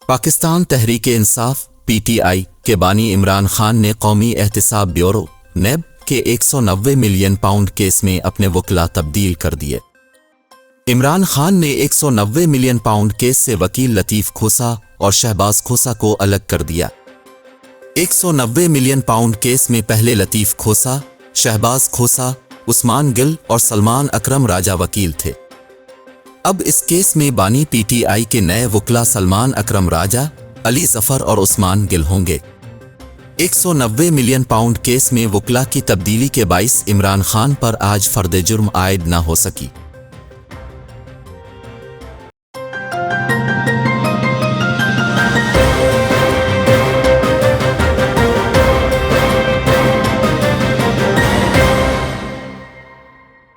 Pakistan Tehreek-e-Insaf (PTI) के बानी इमरान खान ने कौमी एहतिसाब ब्यूरो (NAB) के 190 मिलियन पाउंड केस में अपने वकला तब्दील कर दिए। इमरान खान ने 190 मिलियन पाउंड केस से वकील लतीफ़ खोसा और शहबाज खोसा को अलग कर दिया। 190 मिलियन पाउंड केस में पहले लतीफ़ खोसा, शहबाज खोसा, उस्मान गिल और सलमान अकरम राजा वकील थे। अब इस केस में बानी PTI के नए वकला सलमान अकरम राजा, अली जफर और उस्मान गिल होंगे। 190 मिलियन पाउंड केस में वकला की तब्दीली के बाइस इमरान खान पर आज फर्द जुर्म आयद न हो सकी।